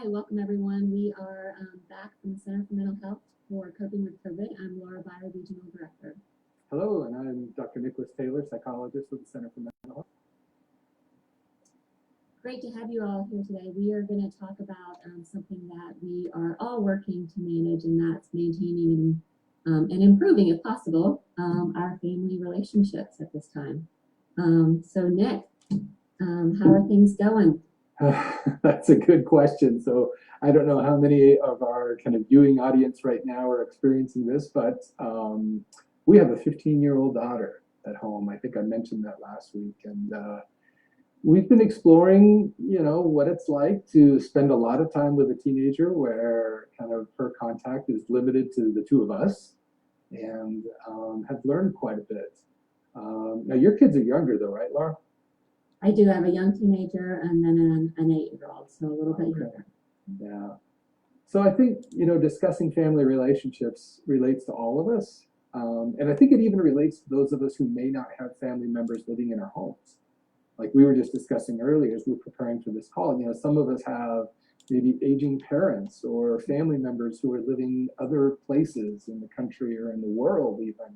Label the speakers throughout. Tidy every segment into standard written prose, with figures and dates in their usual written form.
Speaker 1: Hi, welcome everyone. We are back from the Center for Mental Health for Coping with COVID. I'm Laura Byer, Regional Director.
Speaker 2: Hello, and I'm Dr. Nicholas Taylor, psychologist with the Center for Mental Health.
Speaker 1: Great to have you all here today. We are going to talk about something that we are all working to manage, and that's maintaining and improving, if possible, our family relationships at this time. So Nick, how are things going?
Speaker 2: That's a good question. So I don't know how many of our kind of viewing audience right now are experiencing this, but we have a 15-year-old daughter at home. I think I mentioned that last week. And we've been exploring, what it's like to spend a lot of time with a teenager where kind of her contact is limited to the two of us, and have learned quite a bit. Now, your kids are younger though, right, Laura?
Speaker 1: I do have a young teenager and then an 8-year-old, so a little bit younger.
Speaker 2: Yeah. So I think, discussing family relationships relates to all of us. And I think it even relates to those of us who may not have family members living in our homes. Like we were just discussing earlier as we were preparing for this call, some of us have maybe aging parents or family members who are living other places in the country or in the world even.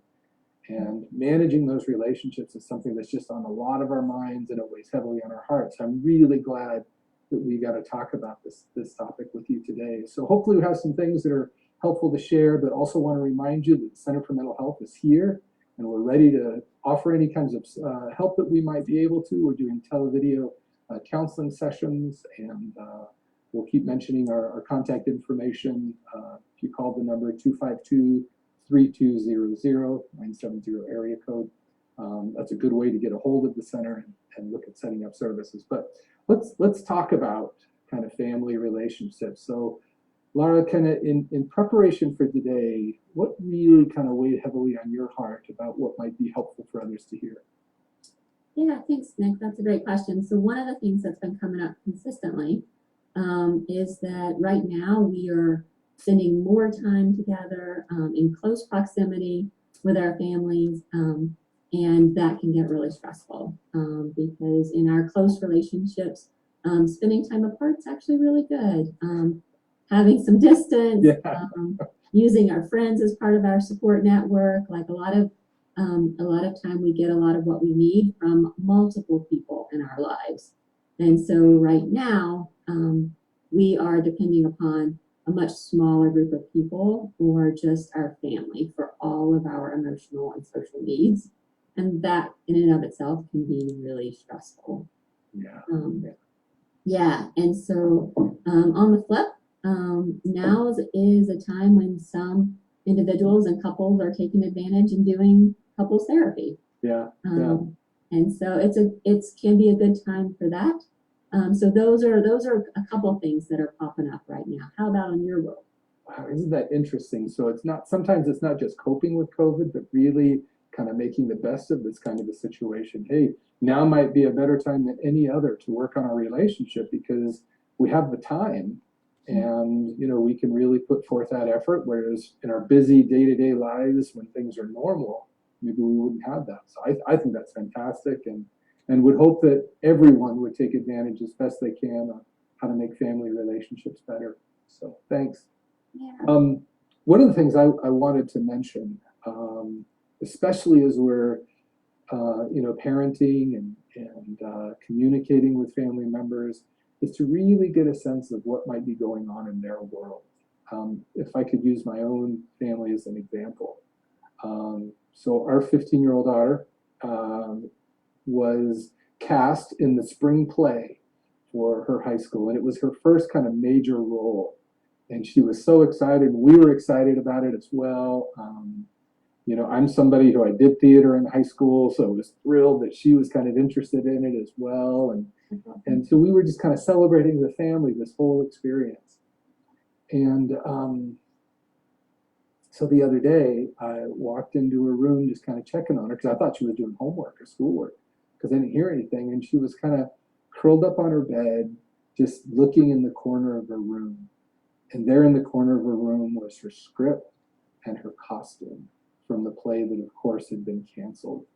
Speaker 2: And managing those relationships is something that's just on a lot of our minds, and it weighs heavily on our hearts. I'm really glad that we got to talk about this topic with you today. So hopefully we have some things that are helpful to share, but also want to remind you that the Center for Mental Health is here, and we're ready to offer any kinds of help that we might be able to. We're doing televideo counseling sessions, and we'll keep mentioning our contact information. If you call the number 252-3200-970 area code. That's a good way to get a hold of the center and look at setting up services. But let's talk about kind of family relationships. So Laura, kind of in preparation for today, what really kind of weighed heavily on your heart about what might be helpful for others to hear?
Speaker 1: Yeah, thanks, Nick. That's a great question. So one of the things that's been coming up consistently is that right now we are spending more time together in close proximity with our families, and that can get really stressful because in our close relationships, spending time apart is actually really good. Having some distance, using our friends as part of our support network, like a lot of time we get a lot of what we need from multiple people in our lives. And so right now, we are depending upon a much smaller group of people or just our family for all of our emotional and social needs. And that in and of itself can be really stressful. Yeah. And so on the flip, now is a time when some individuals and couples are taking advantage and doing couples therapy. And so it can be a good time for that. So those are a couple of things that are popping up right now. How about in your world?
Speaker 2: Wow, isn't that interesting? So sometimes it's not just coping with COVID, but really kind of making the best of this kind of a situation. Hey, now might be a better time than any other to work on our relationship because we have the time, and we can really put forth that effort. Whereas in our busy day-to-day lives, when things are normal, maybe we wouldn't have that. So I think that's fantastic, and would hope that everyone would take advantage as best they can on how to make family relationships better. So thanks.
Speaker 1: Yeah.
Speaker 2: One of the things I wanted to mention, especially as we're parenting and communicating with family members, is to really get a sense of what might be going on in their world. If I could use my own family as an example. So our 15-year-old daughter was cast in the spring play for her high school, and it was her first kind of major role. And she was so excited. We were excited about it as well. I'm somebody who I did theater in high school, so I was thrilled that she was kind of interested in it as well. And so we were just kind of celebrating the family, this whole experience. And so the other day, I walked into her room just kind of checking on her because I thought she was doing homework or schoolwork because I didn't hear anything. And she was kind of curled up on her bed, just looking in the corner of her room. And there in the corner of her room was her script and her costume from the play that, of course, had been canceled.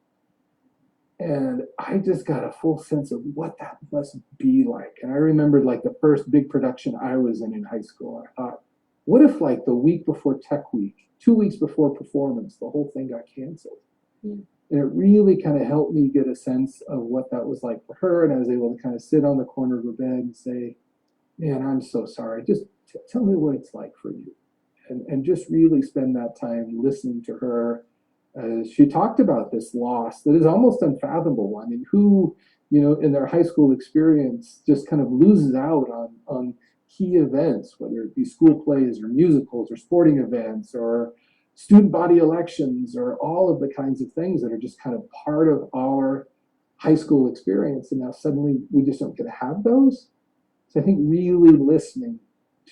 Speaker 2: And I just got a full sense of what that must be like. And I remembered like the first big production I was in high school. I thought, what if like the week before Tech Week, 2 weeks before performance, the whole thing got canceled?
Speaker 1: Yeah.
Speaker 2: And it really kind of helped me get a sense of what that was like for her. And I was able to kind of sit on the corner of her bed and say, man, I'm so sorry. Just tell me what it's like for you. And just really spend that time listening to her as she talked about this loss that is almost unfathomable. I mean, who, in their high school experience just kind of loses out on key events, whether it be school plays or musicals or sporting events or student body elections or all of the kinds of things that are just kind of part of our high school experience. And now suddenly we just don't get to have those. So I think really listening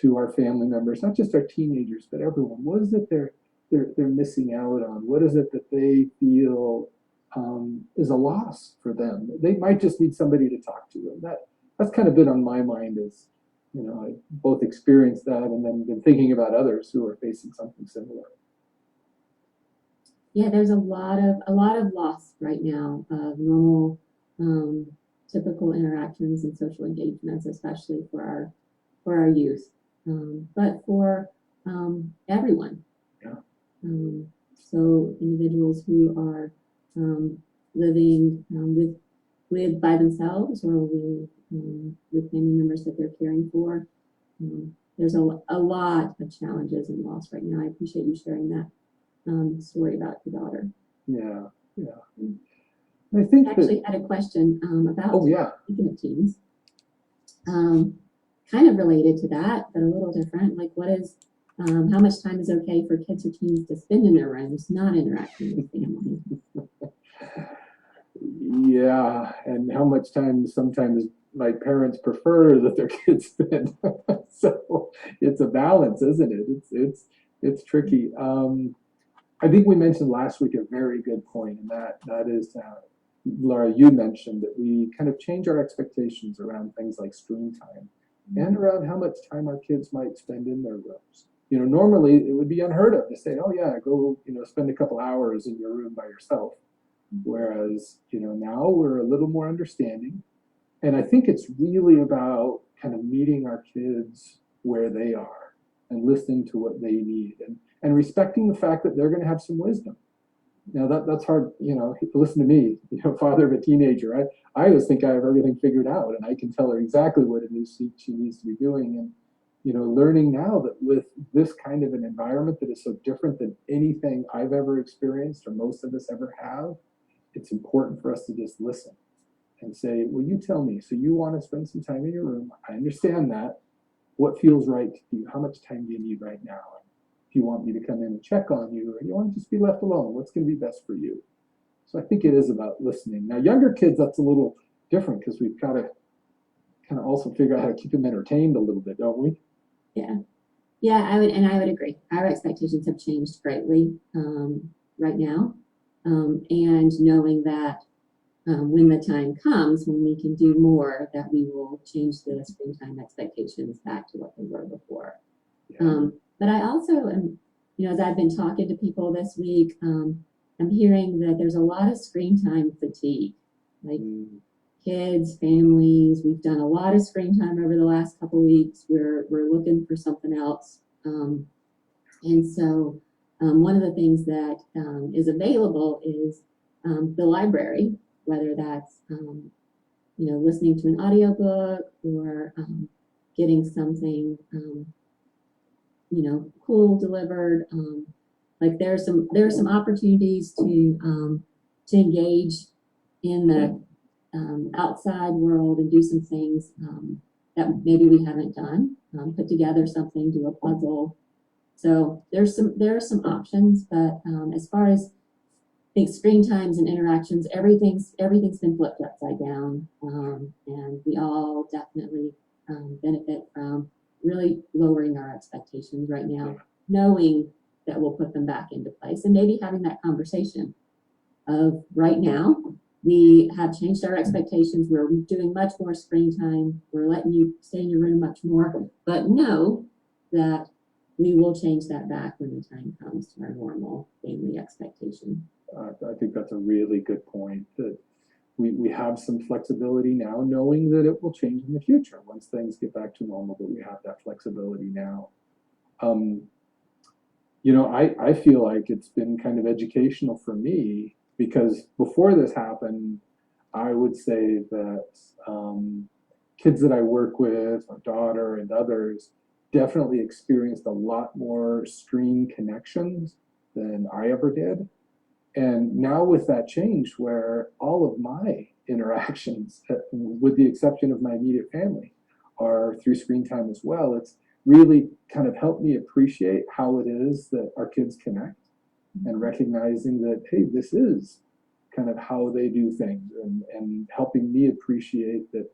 Speaker 2: to our family members, not just our teenagers, but everyone. What is it they're missing out on? What is it that they feel is a loss for them? They might just need somebody to talk to. And that's kind of been on my mind as, I both experienced that and then been thinking about others who are facing something similar.
Speaker 1: Yeah, there's a lot of loss right now of normal, typical interactions and social engagements, especially for our youth, but for everyone.
Speaker 2: Yeah.
Speaker 1: So individuals who are living with by themselves or with family members that they're caring for. There's a lot of challenges and loss right now. I appreciate you sharing that story about your daughter.
Speaker 2: Yeah. I think
Speaker 1: I actually had a question about speaking of teens. Kind of related to that, but a little different. Like, how much time is okay for kids or teens to spend in their rooms, not interacting with family?
Speaker 2: Yeah, and how much time sometimes my parents prefer that their kids spend. So it's a balance, isn't it? It's tricky. I think we mentioned last week a very good point, and that is, Laura, you mentioned that we kind of change our expectations around things like screen time and around how much time our kids might spend in their rooms. Normally it would be unheard of to say, oh yeah, go, spend a couple hours in your room by yourself. Whereas, now we're a little more understanding. And I think it's really about kind of meeting our kids where they are and listening to what they need and respecting the fact that they're going to have some wisdom. Now that's hard, listen to me, father of a teenager. I always think I have everything figured out and I can tell her exactly what it is she needs to be doing. And, learning now that with this kind of an environment that is so different than anything I've ever experienced or most of us ever have, it's important for us to just listen and say, well, you tell me, so you want to spend some time in your room. I understand that. What feels right to you? How much time do you need right now? If you want me to come in and check on you, or you want to just be left alone, what's going to be best for you? So I think it is about listening. Now, younger kids, that's a little different because we've got to kind of also figure out how to keep them entertained a little bit, don't we?
Speaker 1: Yeah, I would agree. Our expectations have changed greatly right now. And knowing that when the time comes when we can do more, that we will change the screen time expectations back to what they were before.
Speaker 2: Yeah.
Speaker 1: But I also am, as I've been talking to people this week, I'm hearing that there's a lot of screen time fatigue. Like kids, families, we've done a lot of screen time over the last couple of weeks. We're looking for something else. And so one of the things that is available is the library, whether that's listening to an audiobook or getting something cool delivered. Like there are some opportunities to engage in the outside world and do some things that maybe we haven't done. Put together something, do a puzzle. So there are some options, but as far as I think screen times and interactions, everything's been flipped upside down, and we all definitely benefit from really lowering our expectations right now, knowing that we'll put them back into place, and maybe having that conversation of right now we have changed our expectations. We're doing much more screen time. We're letting you stay in your room much more, but know that we will change that back when the time comes to our normal family expectation.
Speaker 2: I think that's a really good point. That we have some flexibility now, knowing that it will change in the future once things get back to normal, but we have that flexibility now. I feel like it's been kind of educational for me because before this happened, I would say that kids that I work with, my daughter and others, definitely experienced a lot more screen connections than I ever did. And now with that change where all of my interactions, with the exception of my immediate family, are through screen time as well, it's really kind of helped me appreciate how it is that our kids connect and recognizing that, hey, this is kind of how they do things and helping me appreciate that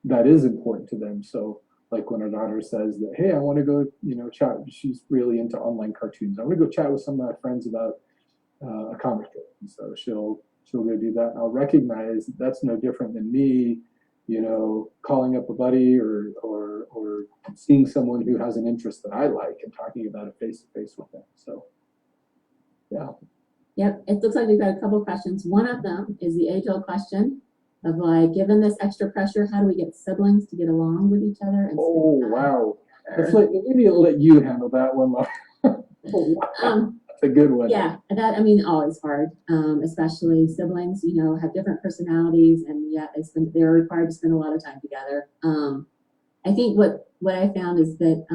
Speaker 2: that is important to them. So like when our daughter says that, hey, I want to go, chat, she's really into online cartoons. I want to go chat with some of my friends about a comic book. And so she'll go do that. And I'll recognize that's no different than me, calling up a buddy or seeing someone who has an interest that I like and talking about it face to face with them. So, yeah.
Speaker 1: Yep, it looks like we've got a couple questions. One of them is the age-old question of like, given this extra pressure, how do we get siblings to get along with each other? And
Speaker 2: wow. Maybe I'll let you handle that one, Laura. Wow. That's a good one.
Speaker 1: Yeah, always hard, especially siblings, have different personalities, and yet they're required to spend a lot of time together. I think what I found is that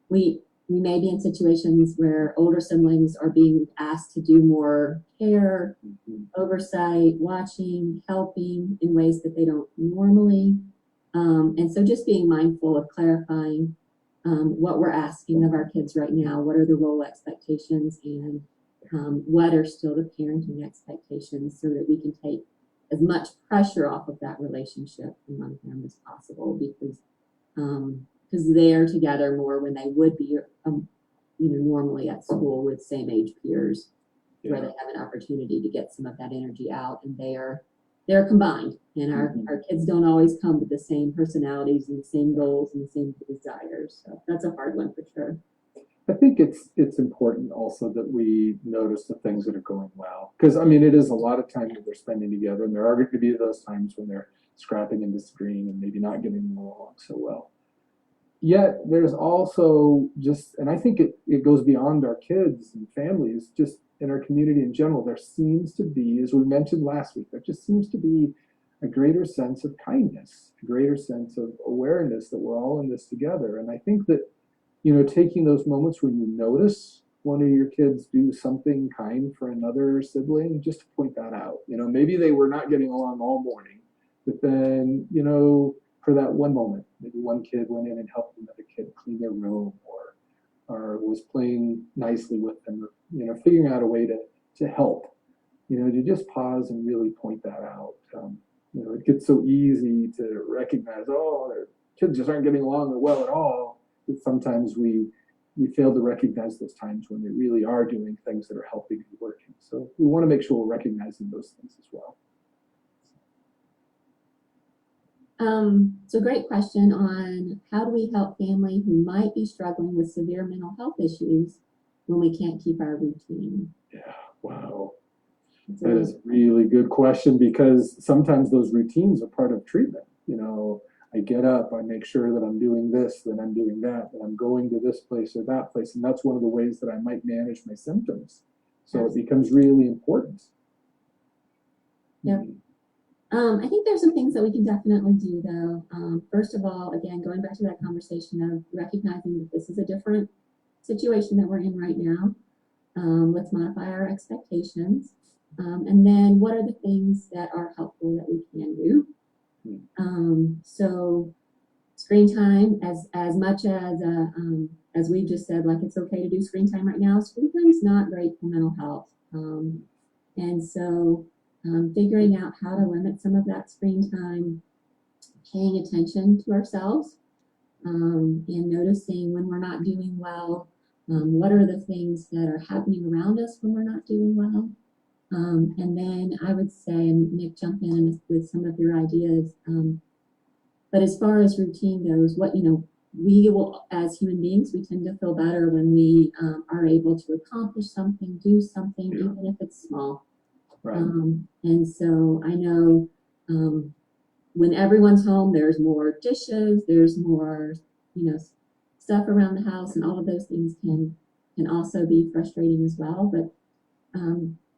Speaker 1: we may be in situations where older siblings are being asked to do more care, oversight, watching, helping in ways that they don't normally. And so just being mindful of clarifying what we're asking of our kids right now, what are the role expectations, and what are still the parenting expectations, so that we can take as much pressure off of that relationship among them as possible, because they're together more when they would be normally at school with same age peers, where they have an opportunity to get some of that energy out, and they're combined, and our kids don't always come with the same personalities and the same goals and the same desires. So that's a hard one for sure.
Speaker 2: I think it's important also that we notice the things that are going well, because it is a lot of time that they're spending together, and there are going to be those times when they're scrapping and disagreeing and maybe not getting along so well. Yet there's also and I think it goes beyond our kids and families, just in our community in general, there seems to be, as we mentioned last week, there just seems to be a greater sense of kindness, a greater sense of awareness that we're all in this together. And I think that, taking those moments when you notice one of your kids do something kind for another sibling, just to point that out. Maybe they were not getting along all morning, but then, for that one moment, maybe one kid went in and helped another kid clean their room, or was playing nicely with them, or figuring out a way to help, to just pause and really point that out. It gets so easy to recognize, their kids just aren't getting along well at all, that sometimes we fail to recognize those times when they really are doing things that are helping and working. So we want to make sure we're recognizing those things as well.
Speaker 1: So great question on how do we help family who might be struggling with severe mental health issues when we can't keep our routine?
Speaker 2: Yeah, wow. That is a really good question, because sometimes those routines are part of treatment. I get up, I make sure that I'm doing this, then I'm doing that, then I'm going to this place or that place. And that's one of the ways that I might manage my symptoms. So it becomes really important.
Speaker 1: Yep. I think there's some things that we can definitely do, though. First of all, again, going back to that conversation of recognizing that this is a different situation that we're in right now. Let's modify our expectations. And then what are the things that are helpful that we can do? So screen time, as much as we just said, like it's okay to do screen time right now, screen time is not great for mental health. And so figuring out how to limit some of that screen time, paying attention to ourselves, and noticing when we're not doing well, what are the things that are happening around us when we're not doing well. And then I would say, and Nick, jump in with some of your ideas, but as far as routine goes, we will, as human beings, we tend to feel better when we are able to accomplish something, do something, even if it's small. Right. And so I know when everyone's home, there's more dishes, there's more, stuff around the house, and all of those things can also be frustrating as well. But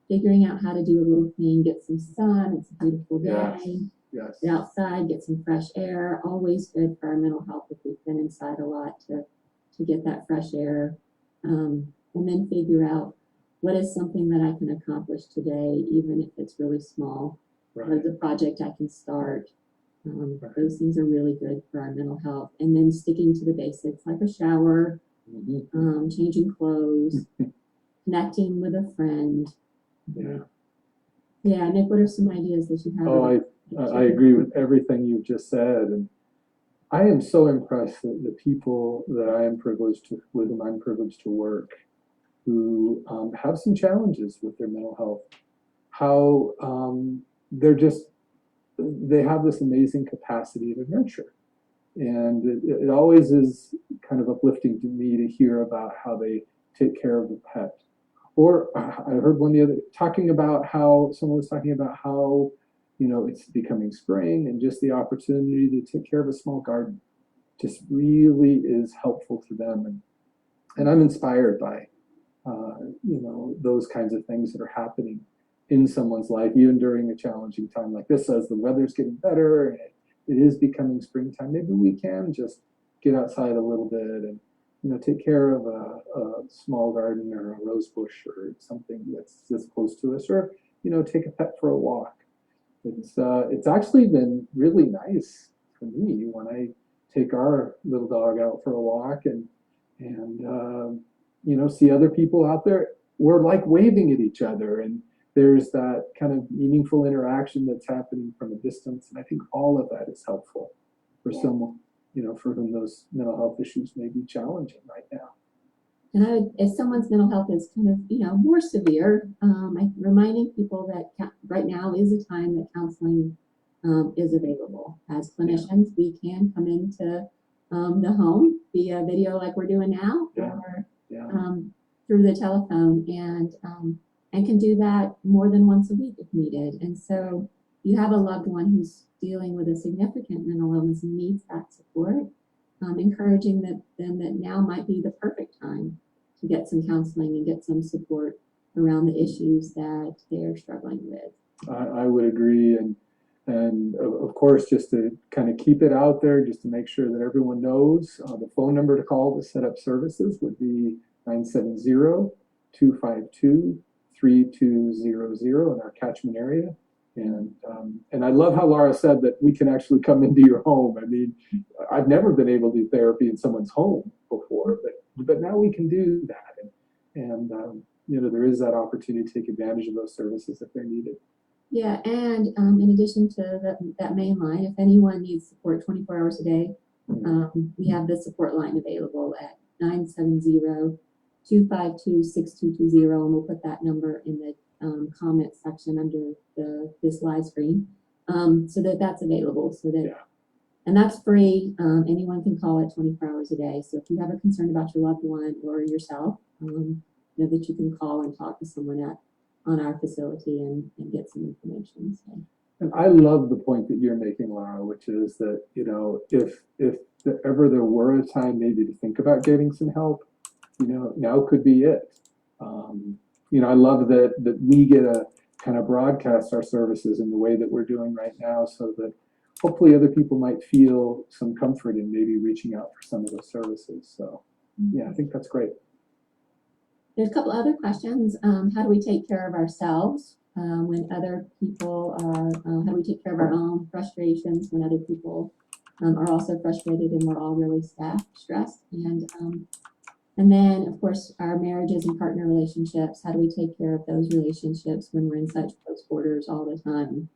Speaker 1: figuring out how to do a little thing, get some sun, it's a beautiful day,
Speaker 2: Yes.
Speaker 1: get outside, get some fresh air, always good for our mental health if we've been inside a lot to get that fresh air. And then figure out what is something that I can accomplish today, even if it's really small. What is a project I can start? Those things are really good for our mental health. And then sticking to the basics like a shower, changing clothes, connecting with a friend. Yeah, Nick, what are some ideas that you have?
Speaker 2: Oh, I agree with everything you've just said. And I am so impressed that the people that I am privileged to, with whom I'm privileged to work, who have some challenges with their mental health, how they have this amazing capacity to nurture. And it always is kind of uplifting to me to hear about how they take care of the pet. Or I heard one the other talking about how someone was talking about how, it's becoming spring and just the opportunity to take care of a small garden just really is helpful to them. And I'm inspired by, those kinds of things that are happening in someone's life, even during a challenging time like this. As the weather's getting better and it is becoming springtime, maybe we can just get outside a little bit and take care of a small garden or a rose bush or something that's close to us, or take a pet for a walk. It's actually been really nice for me when I take our little dog out for a walk and see other people out there. We're like waving at each other, and there's that kind of meaningful interaction that's happening from a distance. And I think all of that is helpful for someone, for whom those mental health issues may be challenging right now.
Speaker 1: And if someone's mental health is kind of, more severe, I'm reminding people that right now is a time that counseling is available. As clinicians, we can come into the home via video like we're doing now, or through the telephone, and can do that more than once a week if needed. And so you have a loved one who's dealing with a significant mental illness and needs that support, encouraging them that now might be the perfect time to get some counseling and get some support around the issues that they're struggling with.
Speaker 2: I would agree. And of course, just to kind of keep it out there, just to make sure that everyone knows, the phone number to call to set up services would be 970-252-3200 in our catchment area. And I love how Laura said that we can actually come into your home. I mean, I've never been able to do therapy in someone's home before, but now we can do that. And there is that opportunity to take advantage of those services if they're needed.
Speaker 1: Yeah, and in addition to that main line, if anyone needs support 24 hours a day, we have the support line available at 970-252-6220, and we'll put that number in the comment section under this live stream, so that's available. And that's free. Anyone can call it 24 hours a day. So if you have a concern about your loved one or yourself, know that you can call and talk to someone on our facility and get some information. So.
Speaker 2: And I love the point that you're making, Laura, which is that, if ever there were a time maybe to think about getting some help, now could be it. I love that we get to kind of broadcast our services in the way that we're doing right now, so that hopefully other people might feel some comfort in maybe reaching out for some of those services. So yeah, I think that's great.
Speaker 1: There's a couple other questions. How do we take care of ourselves when other people are, how do we take care of our own frustrations when other people are also frustrated and we're all really stressed? And then, of course, our marriages and partner relationships, how do we take care of those relationships when we're in such close quarters all the time?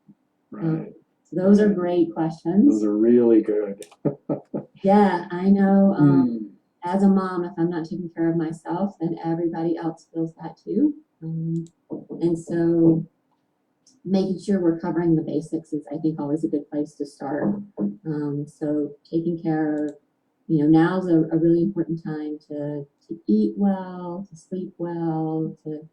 Speaker 2: Right.
Speaker 1: So those are great questions.
Speaker 2: Those are really good.
Speaker 1: Yeah, I know. As a mom, if I'm not taking care of myself, then everybody else feels that too. And so making sure we're covering the basics is, I think, always a good place to start. So taking care of, now's a really important time to eat well, to sleep well, to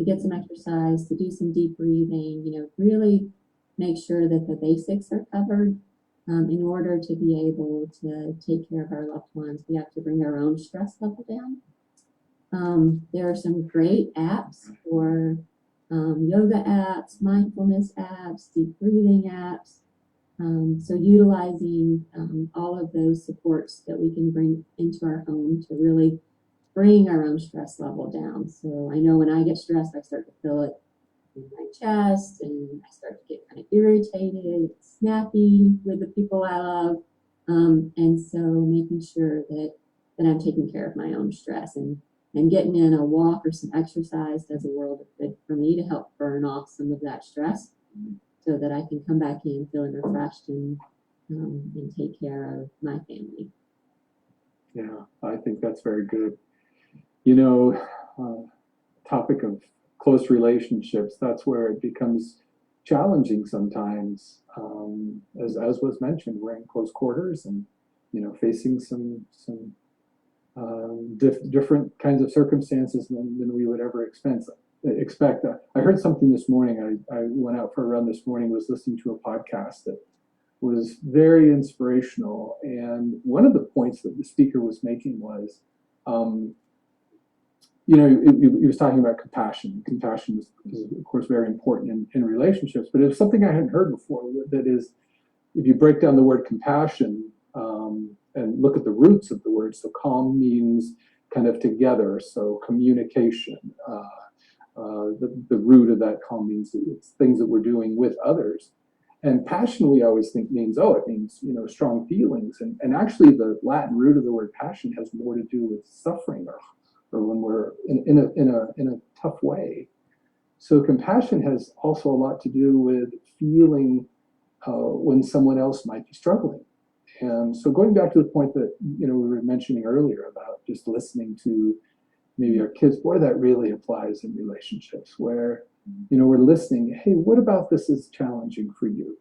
Speaker 1: get some exercise, to do some deep breathing, really make sure that the basics are covered. In order to be able to take care of our loved ones, we have to bring our own stress level down. There are some great apps for yoga apps, mindfulness apps, deep breathing apps. So utilizing all of those supports that we can bring into our home to really bring our own stress level down. So I know when I get stressed, I start to feel it in my chest, and I start to get kind of irritated, snappy with the people I love. And so making sure that I'm taking care of my own stress, and getting in a walk or some exercise does a world of good for me to help burn off some of that stress so that I can come back in feeling refreshed and take care of my family.
Speaker 2: Yeah, I think that's very good. You know, topic of close relationships, that's where it becomes challenging sometimes. As was mentioned, we're in close quarters and, you know, facing some different kinds of circumstances than we would ever expect. I heard something this morning. I went out for a run this morning, was listening to a podcast that was very inspirational. And one of the points that the speaker was making was, you know, he was talking about compassion. Compassion is of course, very important in relationships, but it was something I hadn't heard before. That is, if you break down the word compassion and look at the roots of the word, so calm means kind of together, so communication. The root of that calm means it's things that we're doing with others. And passion, we always think means, oh, it means, you know, strong feelings. And actually the Latin root of the word passion has more to do with suffering or when we're in a tough way. So compassion has also a lot to do with feeling when someone else might be struggling. And so going back to the point that, you know, we were mentioning earlier about just listening to maybe our kids, boy, that really applies in relationships where, you know, we're listening. Hey, what about this is challenging for you?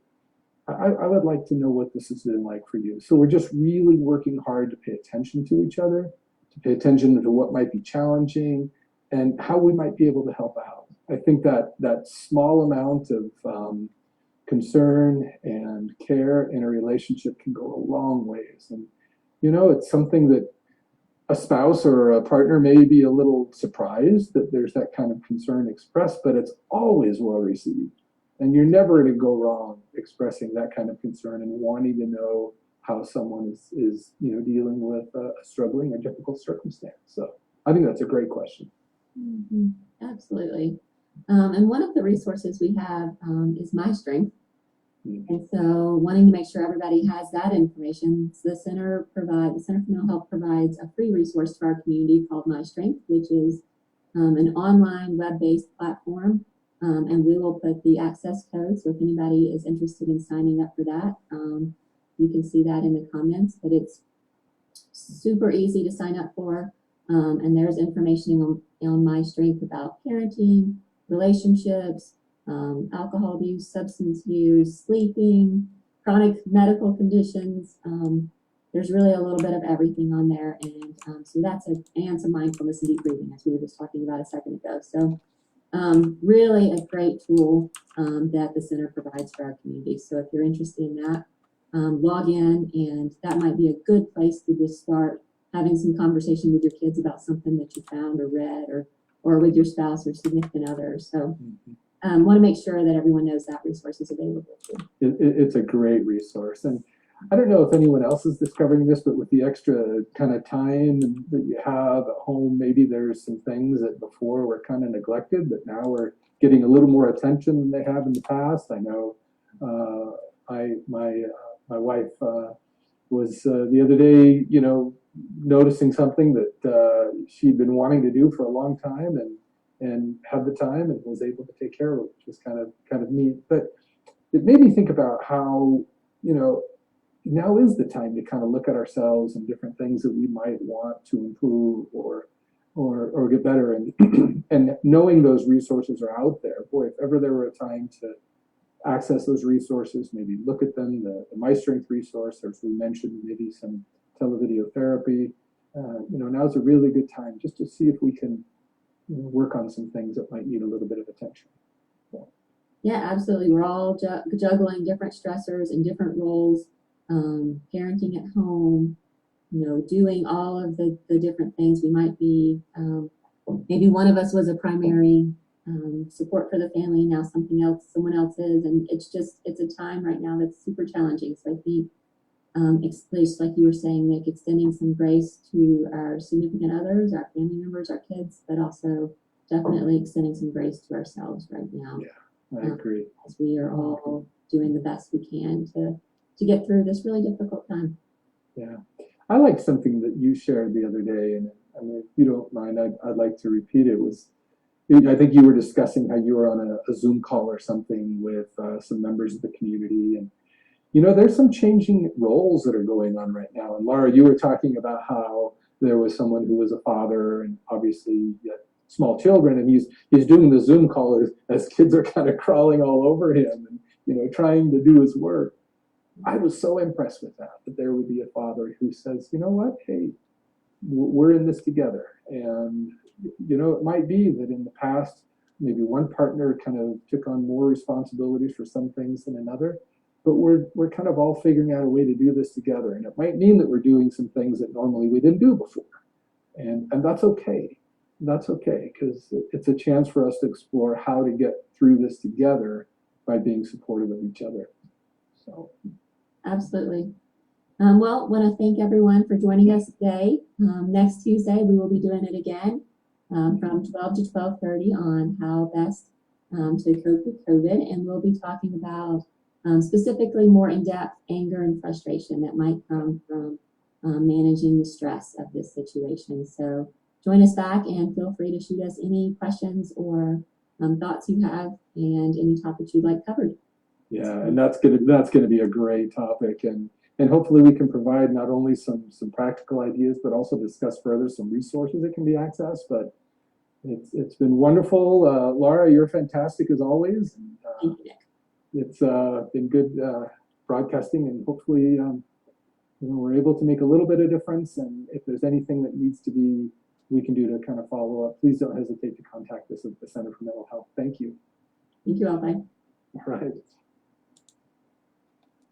Speaker 2: I would like to know what this has been like for you. So we're just really working hard to pay attention to each other, to pay attention to what might be challenging and how we might be able to help out. I think that that small amount of concern and care in a relationship can go a long ways. And, you know, it's something that a spouse or a partner may be a little surprised that there's that kind of concern expressed, but it's always well received. And you're never going to go wrong expressing that kind of concern and wanting to know how someone is you know, dealing with a struggling or difficult circumstance. So I think that's a great question.
Speaker 1: Mm-hmm. Absolutely. And one of the resources we have is MyStrength. And so wanting to make sure everybody has that information, so the Center for Mental Health provides a free resource to our community called MyStrength, which is an online web-based platform. And we will put the access code, so if anybody is interested in signing up for that, you can see that in the comments, but it's super easy to sign up for. And there's information on MyStrength about parenting, relationships, alcohol abuse, substance use, sleeping, chronic medical conditions. There's really a little bit of everything on there. And so that's and some mindfulness and deep breathing, as we were just talking about a second ago. So really a great tool that the center provides for our community. So if you're interested in that, log in, and that might be a good place to just start having some conversation with your kids about something that you found or read, or with your spouse or significant other. So want to make sure that everyone knows that resource is available too.
Speaker 2: It's a great resource. And I don't know if anyone else is discovering this, but with the extra kind of time that you have at home, maybe there's some things that before were kind of neglected that now we're getting a little more attention than they have in the past. I know my wife was the other day, you know, noticing something that she'd been wanting to do for a long time and had the time and was able to take care of it, which was kind of neat. But it made me think about how, you know, now is the time to kind of look at ourselves and different things that we might want to improve or get better. And and knowing those resources are out there, boy, if ever there were a time to access those resources, maybe look at them, the MyStrength resource, or as we mentioned, maybe some televideo therapy. You know, now's a really good time just to see if we can, you know, work on some things that might need a little bit of attention.
Speaker 1: Yeah, absolutely. We're all juggling different stressors and different roles, parenting at home, doing all of the different things we might be. Maybe one of us was a primary support for the family. Now someone else is. And it's a time right now that's super challenging. So I think, just like you were saying, Nick, extending some grace to our significant others, our family members, our kids, but also definitely extending some grace to ourselves right now.
Speaker 2: Yeah, I agree.
Speaker 1: As we are all doing the best we can to get through this really difficult time.
Speaker 2: Yeah. I like something that you shared the other day, and I mean, if you don't mind, I'd like to repeat it. I think you were discussing how you were on a Zoom call or something with some members of the community, and there's some changing roles that are going on right now. And Laura, you were talking about how there was someone who was a father, and obviously small children, and he's doing the Zoom call as kids are kind of crawling all over him, and trying to do his work. I was so impressed with that there would be a father who says, you know what, hey, we're in this together. And, it might be that in the past, maybe one partner kind of took on more responsibilities for some things than another, but we're kind of all figuring out a way to do this together. And it might mean that we're doing some things that normally we didn't do before. And that's okay. That's okay, because it's a chance for us to explore how to get through this together by being supportive of each other. So.
Speaker 1: Absolutely. Well, want to thank everyone for joining us today. Next Tuesday, we will be doing it again from 12 to 12:30 on how best to cope with COVID. And we'll be talking about specifically more in-depth anger and frustration that might come from managing the stress of this situation. So join us back and feel free to shoot us any questions or thoughts you have and any topics you'd like covered.
Speaker 2: Yeah, and that's gonna be a great topic, and hopefully we can provide not only some practical ideas, but also discuss further some resources that can be accessed. But it's been wonderful, Laura. You're fantastic as always. And,
Speaker 1: Thank you, Nick.
Speaker 2: it's been good broadcasting, and hopefully we're able to make a little bit of difference. And if there's anything that we can do to kind of follow up, please don't hesitate to contact us at the Center for Mental Health. Thank you.
Speaker 1: Thank you all. Bye.
Speaker 2: All right.